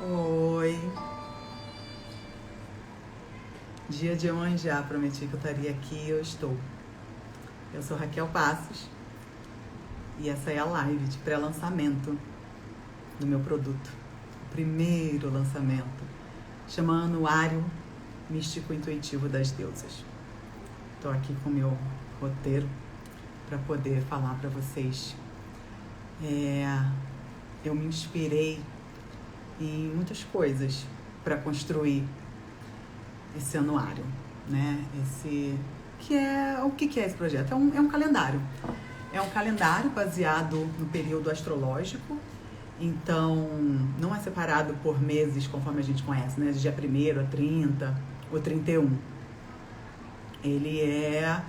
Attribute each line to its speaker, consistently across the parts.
Speaker 1: Oi. Dia de Iemanjá, prometi que eu estaria aqui e eu estou. Eu sou Raquel Passos e essa é a live de pré-lançamento do meu produto. O primeiro lançamento, chama Anuário Místico Intuitivo das Deusas. Estou aqui com o meu roteiro para poder falar para vocês. Eu me inspirei em muitas coisas para construir esse anuário, né? O que é esse projeto? É um calendário. É um calendário baseado no período astrológico. Então, não é separado por meses, conforme a gente conhece, né? De dia 1º a 30 ou 31. Ele é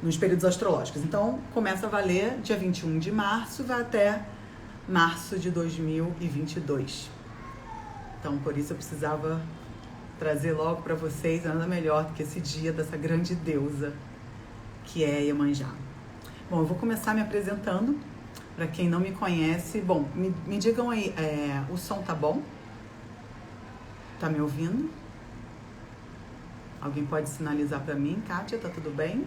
Speaker 1: nos períodos astrológicos. Então, começa a valer dia 21 de março, vai até março de 2022. Então, por isso eu precisava trazer logo para vocês nada melhor do que esse dia dessa grande deusa que é Iemanjá. Bom, eu vou começar me apresentando. Para quem não me conhece, bom, me digam aí, o som tá bom? Tá me ouvindo? Alguém pode sinalizar para mim? Kátia, tá tudo bem?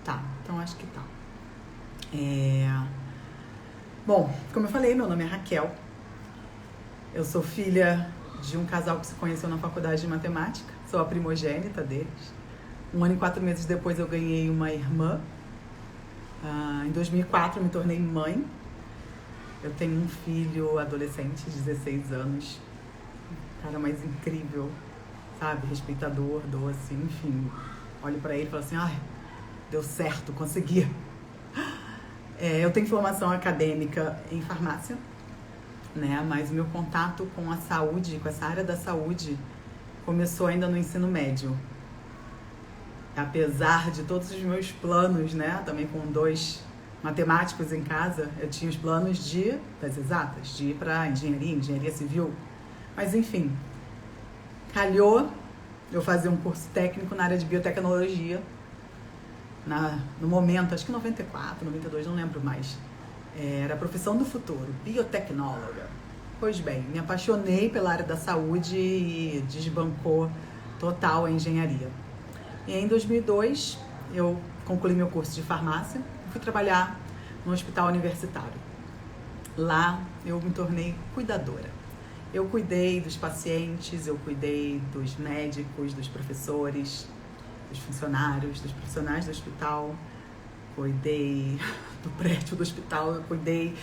Speaker 1: Tá, então acho que tá. Bom, como eu falei, meu nome é Raquel. Eu sou filha de um casal que se conheceu na faculdade de matemática. Sou a primogênita deles. 1 ano e 4 meses depois eu ganhei uma irmã. Em 2004 eu me tornei mãe. Eu tenho um filho adolescente de 16 anos. Cara mais incrível, sabe? Respeitador, doce, enfim. Olho pra ele e falo assim, deu certo, consegui. Eu tenho formação acadêmica em farmácia, né? Mas o meu contato com a saúde, com essa área da saúde, começou ainda no ensino médio. Apesar de todos os meus planos, né? Também com 2 matemáticos em casa, eu tinha os planos das exatas, de ir para engenharia civil. Mas enfim, calhou eu fazer um curso técnico na área de biotecnologia. No momento, acho que 94, 92, não lembro mais. Era a profissão do futuro, biotecnóloga. Pois bem, me apaixonei pela área da saúde e desbancou total a engenharia. E em 2002, eu concluí meu curso de farmácia e fui trabalhar no hospital universitário. Lá, eu me tornei cuidadora. Eu cuidei dos pacientes, eu cuidei dos médicos, dos professores, dos funcionários, dos profissionais do hospital. Cuidei do prédio do hospital, eu cuidei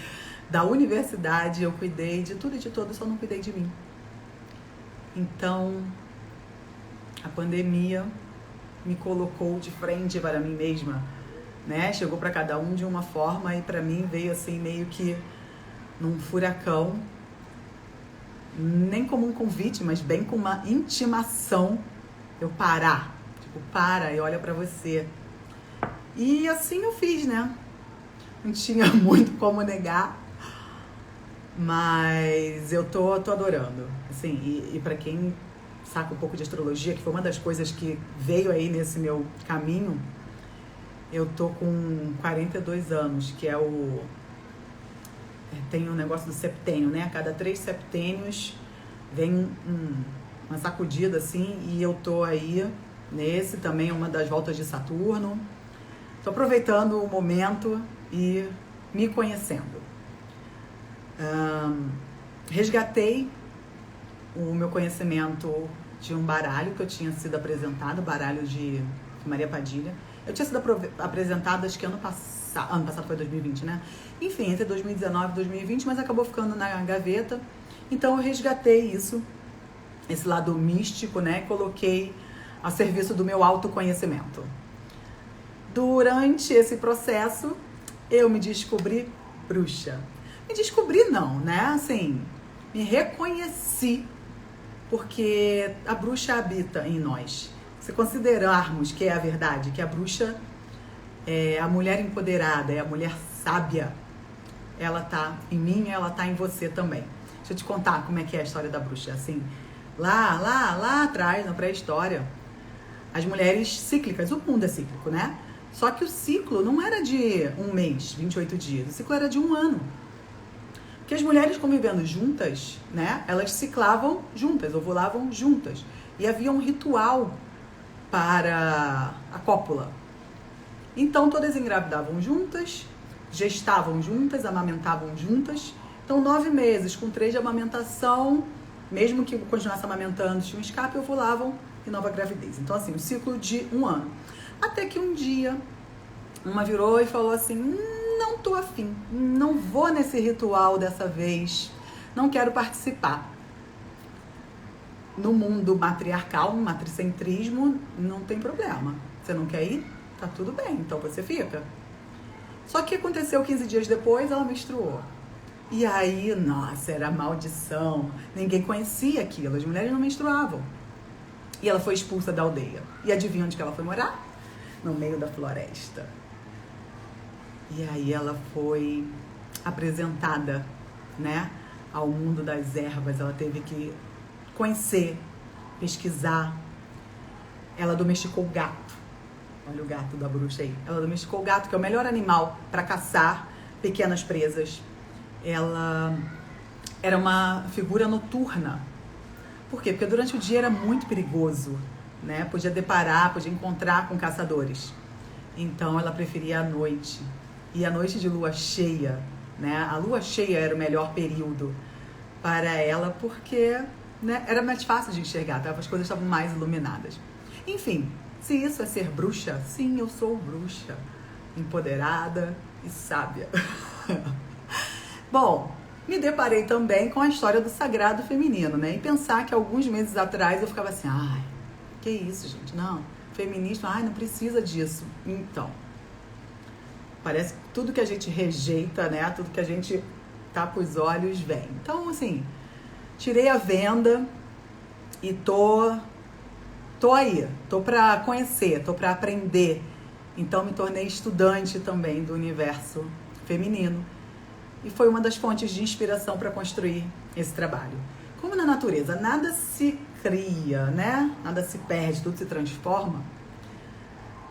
Speaker 1: da universidade, eu cuidei de tudo e de todos, só não cuidei de mim. Então, a pandemia me colocou de frente para mim mesma, né? Chegou para cada um de uma forma e para mim veio assim meio que num furacão, nem como um convite, mas bem com uma intimação, eu parar, para e olha para você. E assim eu fiz, né? Não tinha muito como negar, mas eu tô adorando. Assim, e para quem saca um pouco de astrologia, que foi uma das coisas que veio aí nesse meu caminho, eu tô com 42 anos, que tem um negócio do septênio, né? A cada 3 septênios vem uma sacudida assim, e eu tô aí nesse também, uma das voltas de Saturno. Tô aproveitando o momento e me conhecendo. Resgatei o meu conhecimento de um baralho que eu tinha sido apresentado, o baralho de Maria Padilha. Eu tinha sido apresentada, acho que ano passado foi 2020, né? Enfim, entre 2019 e 2020, mas acabou ficando na gaveta. Então eu resgatei isso, esse lado místico, né? Coloquei a serviço do meu autoconhecimento. Durante esse processo, eu me descobri bruxa. Me descobri não, né? Assim, me reconheci, porque a bruxa habita em nós. Se considerarmos que é a verdade, que a bruxa é a mulher empoderada, é a mulher sábia, ela tá em mim, ela tá em você também. Deixa eu te contar como é que é a história da bruxa. Assim, lá atrás, na pré-história, as mulheres cíclicas, o mundo é cíclico, né? Só que o ciclo não era de um mês, 28 dias, o ciclo era de 1 ano. que as mulheres convivendo juntas, né, elas ciclavam juntas, ovulavam juntas. E havia um ritual para a cópula. Então, todas engravidavam juntas, gestavam juntas, amamentavam juntas. Então, 9 meses, com 3 de amamentação, mesmo que continuasse amamentando, tinha um escape, ovulavam e nova gravidez. Então, assim, um ciclo de 1 ano. Até que um dia, uma virou e falou assim, não tô afim, não vou nesse ritual dessa vez, não quero participar. No mundo matriarcal, no matricentrismo, não tem problema. Você não quer ir? Tá tudo bem, então você fica. Só que aconteceu 15 dias depois, ela menstruou. E aí, nossa, era maldição. Ninguém conhecia aquilo, as mulheres não menstruavam. E ela foi expulsa da aldeia. E adivinha onde que ela foi morar? No meio da floresta. E aí ela foi apresentada, né, ao mundo das ervas. Ela teve que conhecer, pesquisar. Ela domesticou o gato. Olha o gato da bruxa aí. Ela domesticou o gato, que é o melhor animal para caçar pequenas presas. Ela era uma figura noturna. Por quê? Porque durante o dia era muito perigoso, né? Podia deparar, podia encontrar com caçadores. Então ela preferia a noite. E a noite de lua cheia, né? A lua cheia era o melhor período para ela, porque, né, era mais fácil de enxergar, tá? As coisas estavam mais iluminadas. Enfim, se isso é ser bruxa, sim, eu sou bruxa, empoderada e sábia. Bom, me deparei também com a história do sagrado feminino, né? E pensar que alguns meses atrás eu ficava assim, ai, que isso, gente? Não, feminismo, ai, não precisa disso. Então, parece que tudo que a gente rejeita, né? Tudo que a gente tapa os olhos vem. Então, assim, tirei a venda e tô aí. Tô pra conhecer, tô pra aprender. Então, me tornei estudante também do universo feminino. E foi uma das fontes de inspiração para construir esse trabalho. Como na natureza nada se cria, né? Nada se perde, tudo se transforma.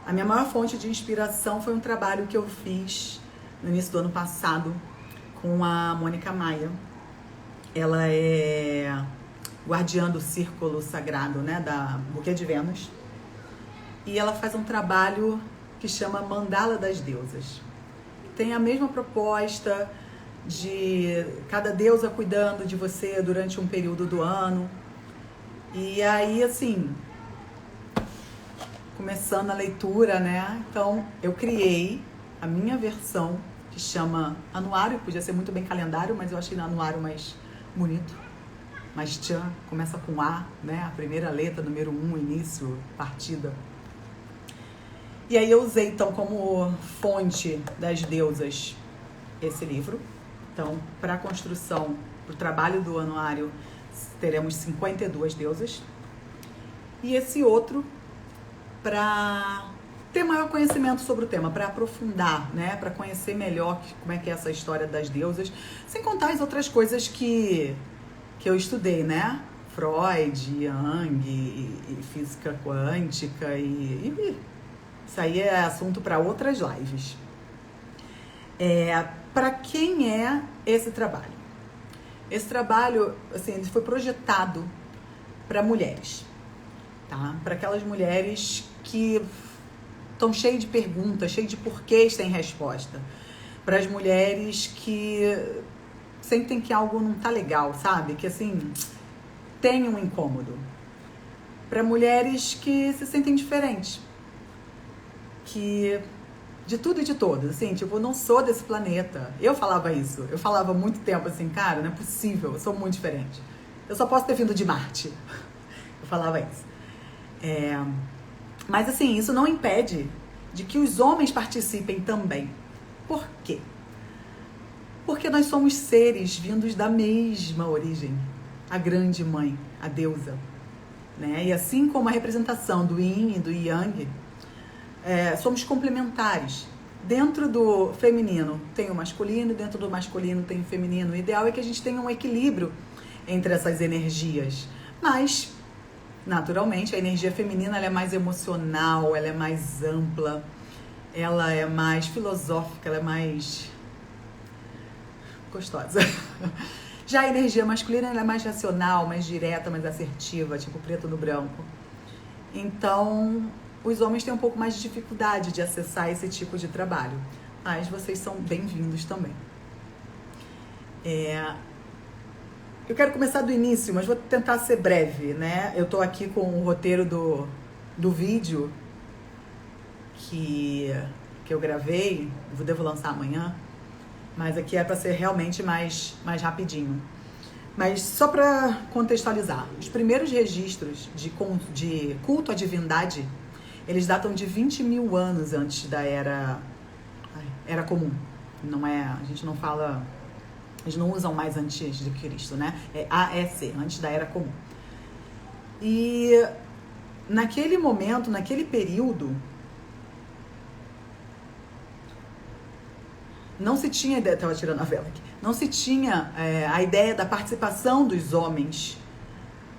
Speaker 1: A minha maior fonte de inspiração foi um trabalho que eu fiz no início do ano passado com a Mônica Maia. Ela é guardiã do círculo sagrado, né, da Buquê de Vênus. E ela faz um trabalho que chama Mandala das Deusas. Tem a mesma proposta de cada deusa cuidando de você durante um período do ano. E aí, assim, começando a leitura, né? Então, eu criei a minha versão, que chama Anuário, podia ser muito bem calendário, mas eu achei Anuário mais bonito, mais tchan, começa com A, né? A primeira letra, número 1, início, partida. E aí eu usei, então, como fonte das deusas esse livro. Então, para a construção, para o trabalho do anuário, teremos 52 deusas. E esse outro, para ter maior conhecimento sobre o tema, para aprofundar, né? Para conhecer melhor como é que é essa história das deusas, sem contar as outras coisas que eu estudei, né? Freud, Jung, e física quântica, e isso aí é assunto para outras lives. Para quem é esse trabalho? Esse trabalho, assim, ele foi projetado para mulheres, tá? Para aquelas mulheres que estão cheias de perguntas, cheias de porquês sem resposta. Para as mulheres que sentem que algo não tá legal, sabe? Que, assim, tem um incômodo. Para mulheres que se sentem diferentes. Que de tudo e de todos, assim, tipo, eu não sou desse planeta. Eu falava isso, eu falava há muito tempo assim, cara, não é possível, eu sou muito diferente. Eu só posso ter vindo de Marte. Eu falava isso. Mas assim, isso não impede de que os homens participem também. Por quê? Porque nós somos seres vindos da mesma origem, a grande mãe, a deusa, né? E assim como a representação do Yin e do Yang, somos complementares. Dentro do feminino tem o masculino, dentro do masculino tem o feminino. O ideal é que a gente tenha um equilíbrio entre essas energias. Mas, naturalmente, a energia feminina ela é mais emocional, ela é mais ampla, ela é mais filosófica, ela é mais... gostosa. Já a energia masculina ela é mais racional, mais direta, mais assertiva, tipo preto no branco. Então, os homens têm um pouco mais de dificuldade de acessar esse tipo de trabalho. Mas vocês são bem-vindos também. Eu quero começar do início, mas vou tentar ser breve, né? Eu tô aqui com o roteiro do vídeo que eu gravei, devo lançar amanhã, mas aqui é para ser realmente mais rapidinho. Mas só para contextualizar, os primeiros registros de culto à divindade, eles datam de 20 mil anos antes da era comum. Não é, a gente não fala, eles não usam mais antes de Cristo, né? É AEC, antes da era comum. E naquele momento, naquele período, não se tinha ideia, estava tirando a vela aqui, não se tinha a ideia da participação dos homens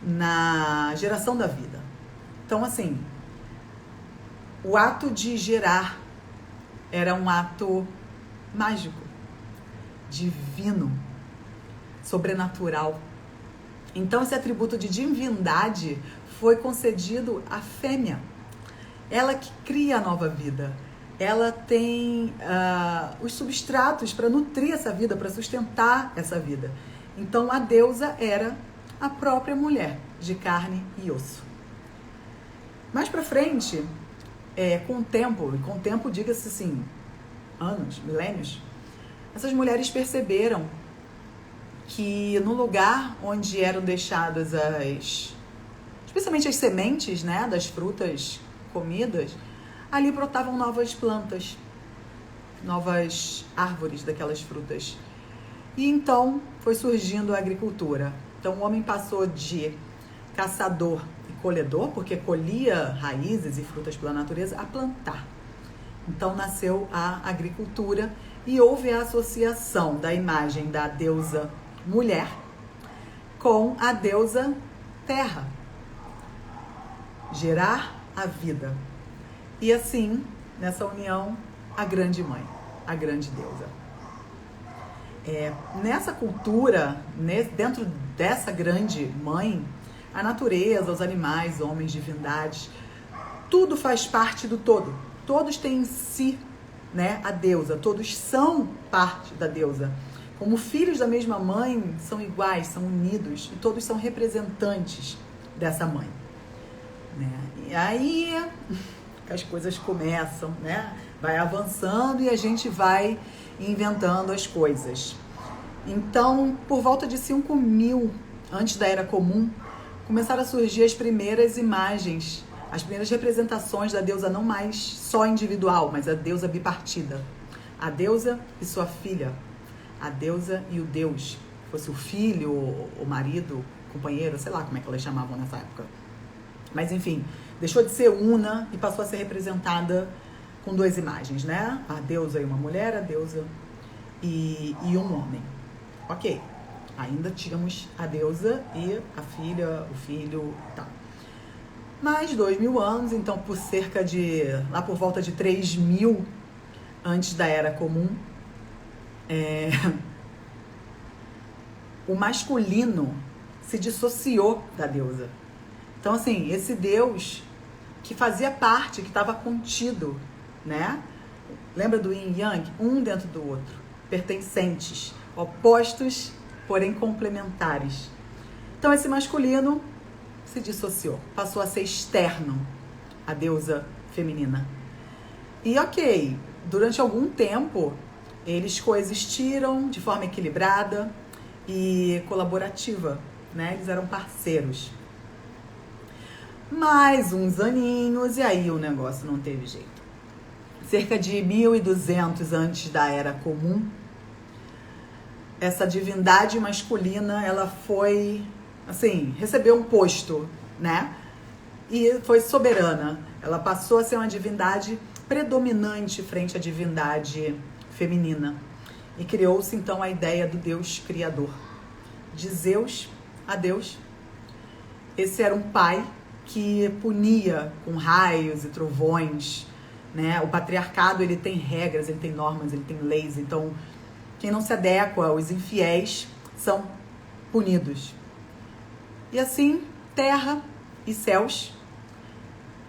Speaker 1: na geração da vida. Então, assim, o ato de gerar era um ato mágico, divino, sobrenatural. Então, esse atributo de divindade foi concedido à fêmea. Ela que cria a nova vida. Ela tem os substratos para nutrir essa vida, para sustentar essa vida. Então, a deusa era a própria mulher, de carne e osso. Mais para frente, com o tempo, diga-se assim, anos, milênios, essas mulheres perceberam que no lugar onde eram deixadas especialmente as sementes, né, das frutas comidas, ali brotavam novas plantas, novas árvores daquelas frutas. E então foi surgindo a agricultura. Então o homem passou de caçador e colhedor, porque colhia raízes e frutas pela natureza, a plantar. Então nasceu a agricultura e houve a associação da imagem da deusa mulher com a deusa terra. Gerar a vida. E assim, nessa união, a grande mãe, a grande deusa. Nessa cultura, dentro dessa grande mãe, a natureza, os animais, homens, divindades, tudo faz parte do todo. Todos têm em si, né, a deusa, todos são parte da deusa. Como filhos da mesma mãe, são iguais, são unidos e todos são representantes dessa mãe. Né? E aí as coisas começam, né? Vai avançando e a gente vai inventando as coisas. Então, por volta de 5.000 antes da Era Comum, começaram a surgir as primeiras imagens, as primeiras representações da deusa não mais só individual, mas a deusa bipartida. A deusa e sua filha, a deusa e o deus, fosse o filho, o marido, o companheiro, sei lá como é que elas chamavam nessa época. Mas enfim, deixou de ser una e passou a ser representada com duas imagens, né? A deusa e uma mulher, a deusa e um homem. Ok, ainda tínhamos a deusa e a filha, o filho e tal. Mais 2.000 anos, então por cerca de, lá por volta de 3.000 antes da Era Comum, o masculino se dissociou da deusa. Então, assim, esse Deus que fazia parte, que estava contido, né? Lembra do Yin e Yang? Um dentro do outro, pertencentes, opostos, porém complementares. Então, esse masculino se dissociou, passou a ser externo à deusa feminina. E ok, durante algum tempo, eles coexistiram de forma equilibrada e colaborativa, né? Eles eram parceiros. Mais uns aninhos e aí o negócio não teve jeito. Cerca de 1.200 antes da Era Comum, essa divindade masculina, ela foi, assim, recebeu um posto, né? E foi soberana. Ela passou a ser uma divindade predominante frente à divindade feminina. E criou-se então a ideia do Deus Criador. De Zeus a Deus. Esse era um pai que punia com raios e trovões, né? O patriarcado, ele tem regras, ele tem normas, ele tem leis. Então, quem não se adequa, os infiéis, são punidos. E assim, terra e céus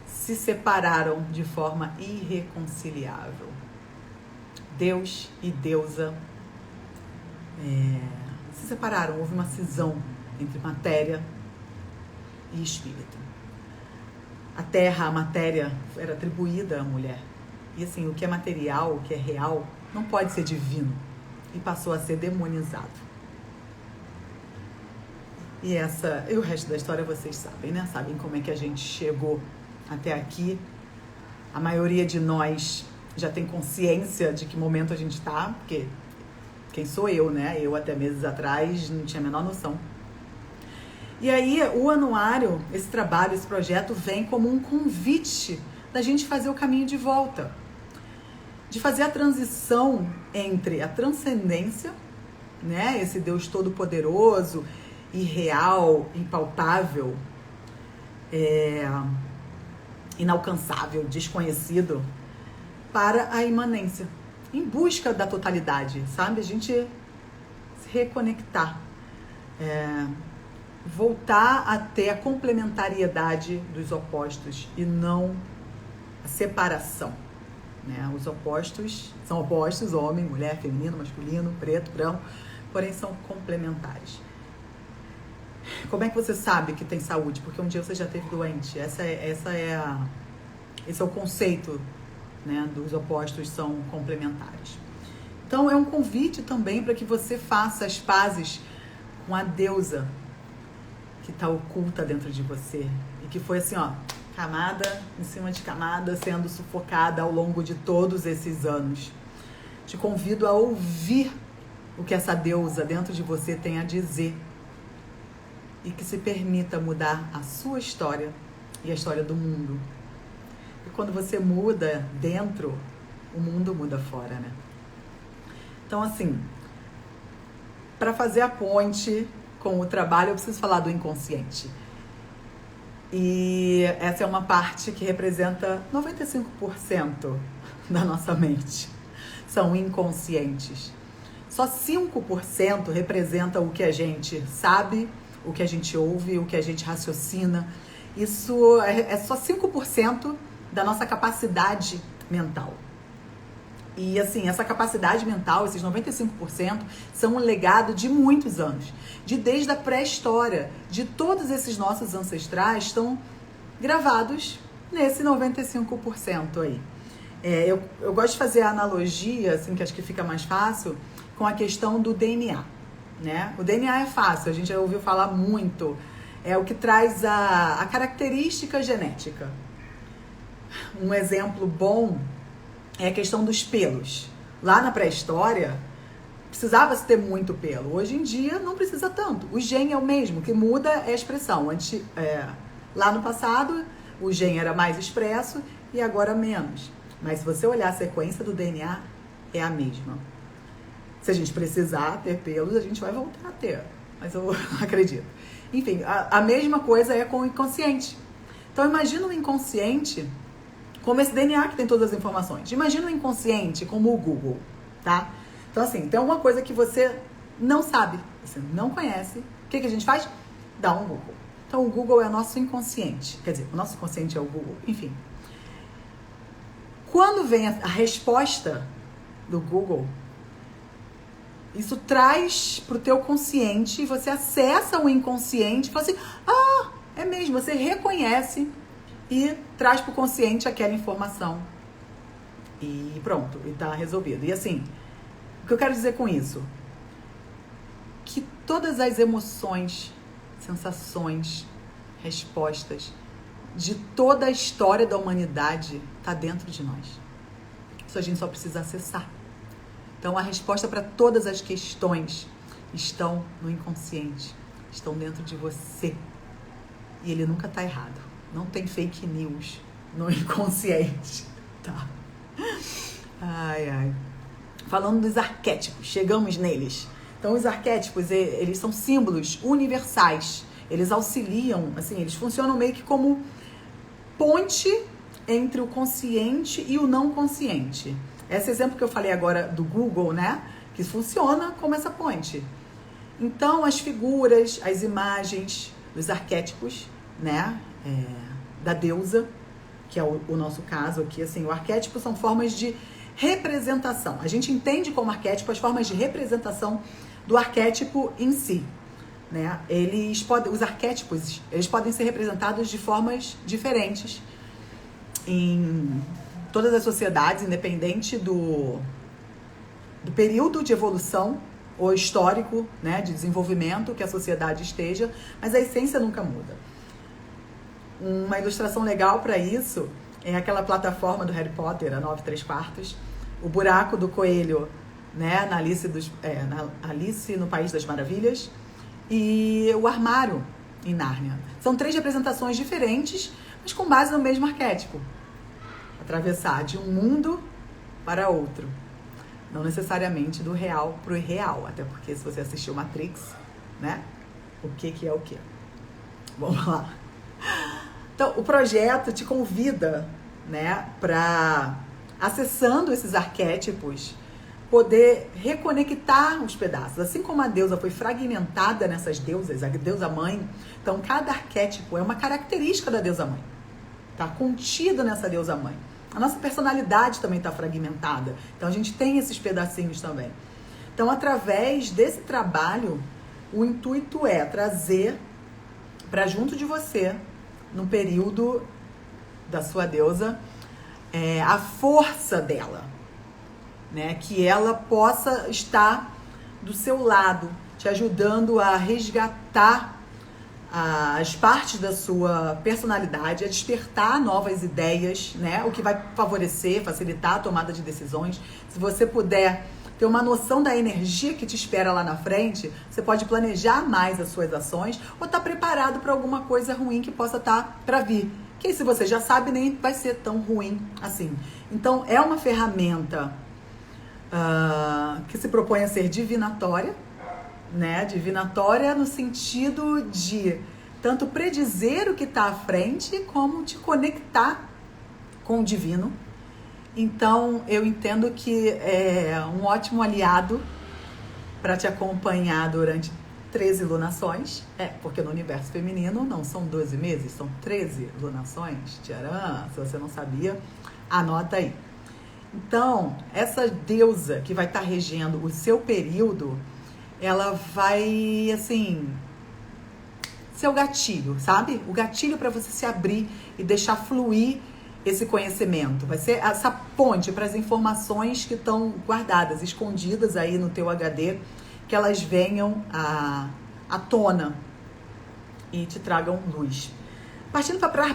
Speaker 1: se separaram de forma irreconciliável. Deus e deusa se separaram, houve uma cisão entre matéria e espírito. A terra, a matéria, era atribuída à mulher. E assim, o que é material, o que é real, não pode ser divino. E passou a ser demonizado. E o resto da história vocês sabem, né? Sabem como é que a gente chegou até aqui. A maioria de nós já tem consciência de que momento a gente está, porque quem sou eu, né? Eu até meses atrás não tinha a menor noção. E aí o anuário, esse trabalho, esse projeto vem como um convite da gente fazer o caminho de volta. De fazer a transição entre a transcendência, né? Esse Deus todo-poderoso, irreal, impalpável, inalcançável, desconhecido, para a imanência, em busca da totalidade, sabe? A gente se reconectar, voltar a ter a complementariedade dos opostos e não a separação, né? Os opostos são opostos, homem, mulher, feminino, masculino, preto, branco, porém são complementares. Como é que você sabe que tem saúde? Porque um dia você já esteve doente. Esse é o conceito, né? Dos opostos são complementares. Então é um convite também para que você faça as pazes com a deusa que está oculta dentro de você e que foi assim, ó, camada em cima de camada, sendo sufocada ao longo de todos esses anos. Te convido a ouvir o que essa deusa dentro de você tem a dizer e que se permita mudar a sua história e a história do mundo. E quando você muda dentro, o mundo muda fora, né? Então, assim, para fazer a ponte com o trabalho, eu preciso falar do inconsciente. E essa é uma parte que representa 95% da nossa mente. São inconscientes. Só 5% representa o que a gente sabe, o que a gente ouve, o que a gente raciocina. Isso é só 5% da nossa capacidade mental. E assim, essa capacidade mental, esses 95%, são um legado de muitos anos. Desde a pré-história, de todos esses nossos ancestrais estão gravados nesse 95% aí. Eu gosto de fazer a analogia, assim, que acho que fica mais fácil, com a questão do DNA, né? O DNA é fácil, a gente já ouviu falar muito. É o que traz a característica genética. Um exemplo bom é a questão dos pelos. Lá na pré-história, precisava-se ter muito pelo. Hoje em dia, não precisa tanto. O gene é o mesmo, o que muda é a expressão. Lá no passado, o gene era mais expresso e agora menos. Mas se você olhar a sequência do DNA, é a mesma. Se a gente precisar ter pelos, a gente vai voltar a ter. Mas eu não acredito. Enfim, a mesma coisa é com o inconsciente. Então, imagina o inconsciente como esse DNA que tem todas as informações. Imagina o inconsciente como o Google, tá? Então, assim, tem alguma coisa que você não sabe, você não conhece. O que a gente faz? Dá um Google. Então, o Google é o nosso inconsciente. Quer dizer, o nosso inconsciente é o Google. Enfim. Quando vem a resposta do Google, isso traz pro teu consciente, você acessa o inconsciente e fala assim, é mesmo, você reconhece e traz pro consciente aquela informação. E pronto, e tá resolvido. E assim, o que eu quero dizer com isso? Que todas as emoções, sensações, respostas de toda a história da humanidade tá dentro de nós. Isso a gente só precisa acessar. Então a resposta para todas as questões estão no inconsciente, estão dentro de você. E ele nunca tá errado. Não tem fake news no inconsciente, tá? Ai, ai. Falando dos arquétipos, chegamos neles. Então, os arquétipos, eles são símbolos universais. Eles auxiliam, assim, eles funcionam meio que como ponte entre o consciente e o não consciente. Esse exemplo que eu falei agora do Google, né? que funciona como essa ponte. Então, as figuras, as imagens, os arquétipos, né, da deusa, que é o nosso caso aqui, assim, o arquétipo são formas de representação. A gente entende como arquétipo as formas de representação do arquétipo em si, né? Os arquétipos, eles podem ser representados de formas diferentes em todas as sociedades, independente do período de evolução ou histórico, né, de desenvolvimento que a sociedade esteja, mas a essência nunca muda. Uma ilustração legal para isso é aquela plataforma do Harry Potter, a 9 3/4, o buraco do coelho, né, na Alice no País das Maravilhas, e o armário em Nárnia. São 3 representações diferentes, mas com base no mesmo arquétipo. Atravessar de um mundo para outro. Não necessariamente do real para o irreal, até porque se você assistiu Matrix, né, o que é o que? Vamos lá. Então, o projeto te convida, né, para, acessando esses arquétipos, poder reconectar os pedaços. Assim como a deusa foi fragmentada nessas deusas, a deusa mãe, então cada arquétipo é uma característica da deusa mãe. Está contido nessa deusa mãe. A nossa personalidade também está fragmentada. Então a gente tem esses pedacinhos também. Então, através desse trabalho, o intuito é trazer para junto de você, no período da sua deusa, a força dela, né? Que ela possa estar do seu lado, te ajudando a resgatar as partes da sua personalidade, a despertar novas ideias, né? O que vai favorecer, facilitar a tomada de decisões. Se você puder ter uma noção da energia que te espera lá na frente, você pode planejar mais as suas ações ou estar preparado para alguma coisa ruim que possa estar para vir. Que se você já sabe, nem vai ser tão ruim assim. Então, é uma ferramenta que se propõe a ser divinatória, né? Divinatória no sentido de tanto predizer o que está à frente, como te conectar com o divino. Então, eu entendo que é um ótimo aliado para te acompanhar durante 13 lunações. Porque no universo feminino não são 12 meses, são 13 lunações. Tcharam! Se você não sabia, anota aí. Então, essa deusa que vai estar regendo o seu período, ela vai, assim, ser o gatilho, sabe? O gatilho para você se abrir e deixar fluir esse conhecimento. Vai ser essa ponte para as informações que estão guardadas, escondidas aí no teu HD, que elas venham à tona e te tragam luz. Partindo para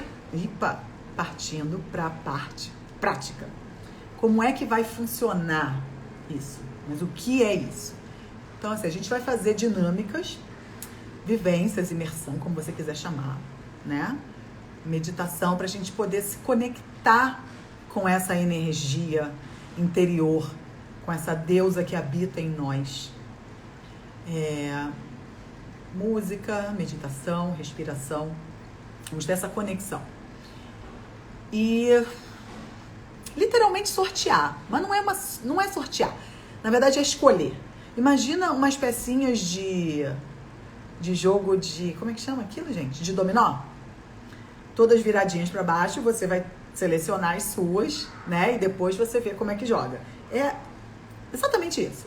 Speaker 1: a parte prática. Como é que vai funcionar isso? Mas o que é isso? Então, assim, a gente vai fazer dinâmicas, vivências, imersão, como você quiser chamar, né? Meditação, para a gente poder se conectar com essa energia interior, com essa deusa que habita em nós. Música, meditação, respiração. Vamos ter essa conexão. E literalmente sortear, mas não é sortear. Na verdade é escolher. Imagina umas pecinhas de jogo de... Como é que chama aquilo, gente? De dominó. Todas viradinhas para baixo, você vai selecionar as suas, né? E depois você vê como é que joga. É exatamente isso.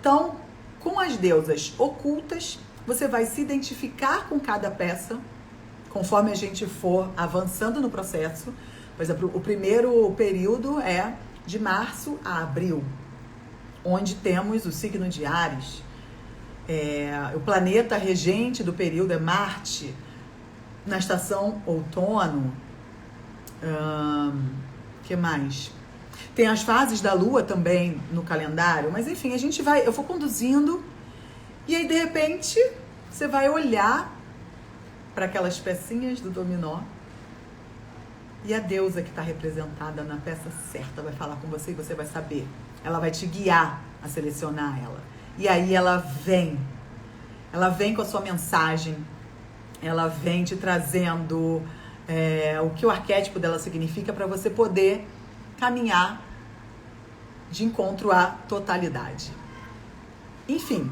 Speaker 1: Então, com as deusas ocultas, você vai se identificar com cada peça, conforme a gente for avançando no processo. Por exemplo, o primeiro período é de março a abril, onde temos o signo de Áries. O planeta regente do período é Marte, na estação outono. Que mais? Tem as fases da Lua também no calendário, mas enfim, eu vou conduzindo e aí de repente você vai olhar para aquelas pecinhas do dominó e a deusa que está representada na peça certa vai falar com você e você vai saber. Ela vai te guiar a selecionar ela. E aí ela vem com a sua mensagem, ela vem te trazendo o que o arquétipo dela significa para você poder caminhar de encontro à totalidade. Enfim,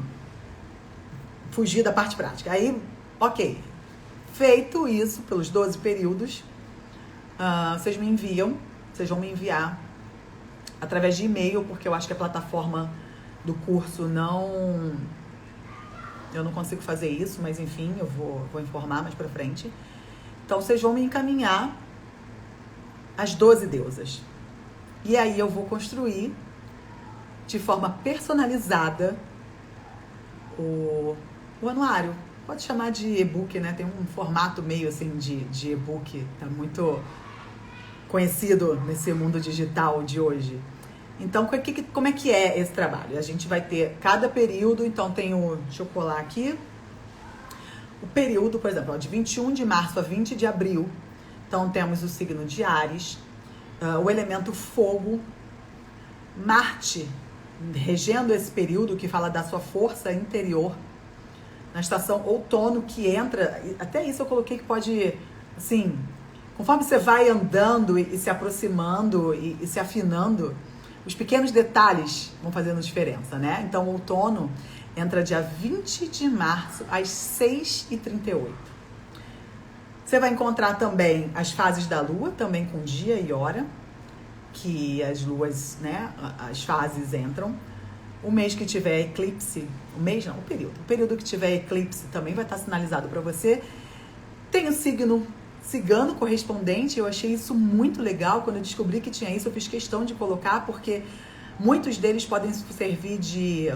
Speaker 1: fugir da parte prática. Aí, ok. Feito isso, pelos 12 períodos, vocês vão me enviar através de e-mail, porque eu acho que a plataforma do curso eu não consigo fazer isso, mas enfim, eu vou informar mais pra frente. Então, vocês vão me encaminhar as 12 deusas. E aí eu vou construir de forma personalizada o anuário. Pode chamar de e-book, né? Tem um formato meio assim de e-book, tá muito conhecido nesse mundo digital de hoje. Então, como é que é esse trabalho? A gente vai ter cada período, então tem deixa eu colar aqui, o período, por exemplo, de 21 de março a 20 de abril, então temos o signo de Áries, o elemento fogo, Marte, regendo esse período, que fala da sua força interior, na estação outono, que entra, até isso eu coloquei que pode, assim, conforme você vai andando e se aproximando e se afinando, os pequenos detalhes vão fazendo diferença, né? Então, o outono entra dia 20 de março, às 6h38. Você vai encontrar também as fases da lua, também com dia e hora, que as luas, né, as fases entram. O mês que tiver eclipse, o período que tiver eclipse também vai estar sinalizado para você. Tem o signo cigano correspondente, eu achei isso muito legal. Quando eu descobri que tinha isso, eu fiz questão de colocar, porque muitos deles podem servir de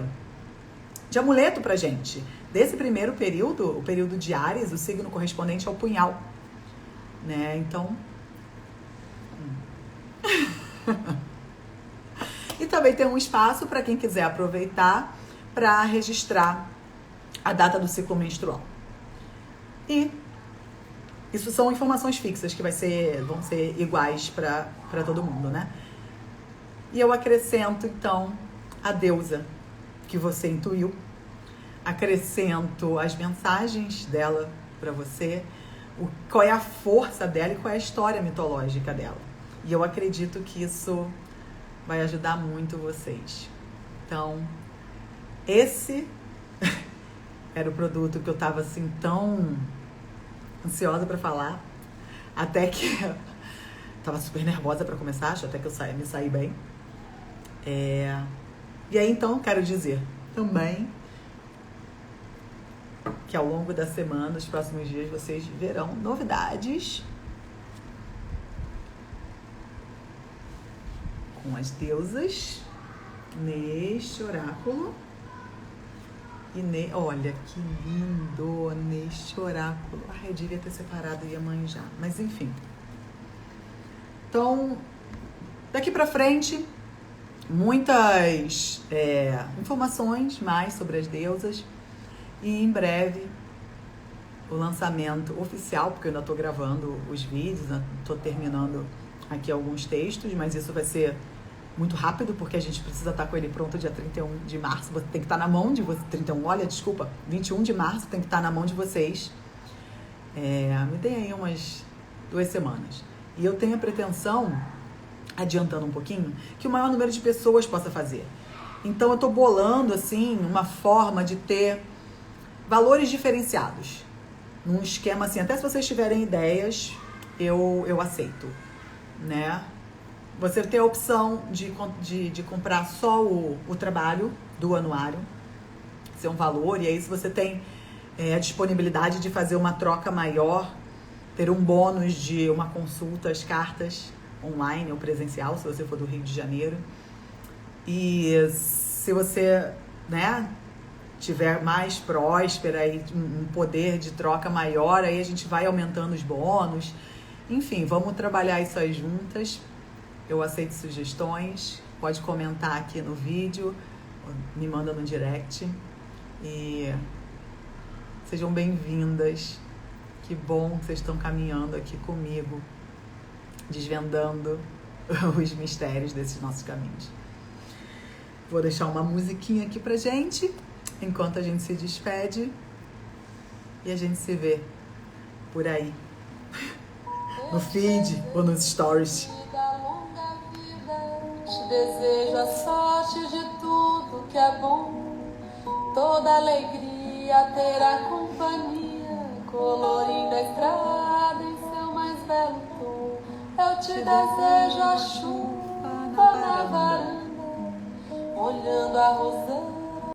Speaker 1: amuleto pra gente. Desse primeiro período, o período de Áries, o signo correspondente ao punhal, né? Então... E também tem um espaço para quem quiser aproveitar para registrar a data do ciclo menstrual. E isso são informações fixas que vão ser iguais para todo mundo, né? E eu acrescento, então, a deusa que você intuiu. Acrescento as mensagens dela para você, qual é a força dela e qual é a história mitológica dela. E eu acredito que isso vai ajudar muito vocês. Então, esse era o produto que eu tava assim tão ansiosa para falar, até que tava super nervosa para começar, acho até que eu me saí bem. E aí, então, quero dizer também que ao longo da semana, nos próximos dias, vocês verão novidades com as deusas neste oráculo. E olha que lindo neste oráculo. Eu devia ter separado Iemanjá, mas enfim. Então, daqui pra frente, muitas informações mais sobre as deusas. E em breve, o lançamento oficial, porque eu ainda tô gravando os vídeos, né? Tô terminando aqui alguns textos, mas isso vai ser muito rápido, porque a gente precisa estar com ele pronto dia 31 de março. Tem que estar na mão de vocês. 21 de março tem que estar na mão de vocês. Me tem aí umas 2 semanas. E eu tenho a pretensão, adiantando um pouquinho, que o maior número de pessoas possa fazer. Então eu tô bolando, assim, uma forma de ter valores diferenciados. Num esquema assim, até se vocês tiverem ideias, eu aceito, né? Você tem a opção de comprar só o trabalho do anuário, ser um valor, e aí se você tem a disponibilidade de fazer uma troca maior, ter um bônus de uma consulta, as cartas online ou presencial, se você for do Rio de Janeiro. E se você, né, tiver mais próspera e um poder de troca maior, aí a gente vai aumentando os bônus. Enfim, vamos trabalhar isso aí juntas. Eu aceito sugestões, pode comentar aqui no vídeo, me manda no direct. E sejam bem-vindas. Que bom que vocês estão caminhando aqui comigo, desvendando os mistérios desses nossos caminhos. Vou deixar uma musiquinha aqui pra gente, enquanto a gente se despede. E a gente se vê por aí, no feed ou nos stories.
Speaker 2: Te desejo a sorte de tudo que é bom. toda alegria terá companhia, colorindo a estrada em seu mais belo tom. Eu te desejo a chuva na varanda, olhando a rosana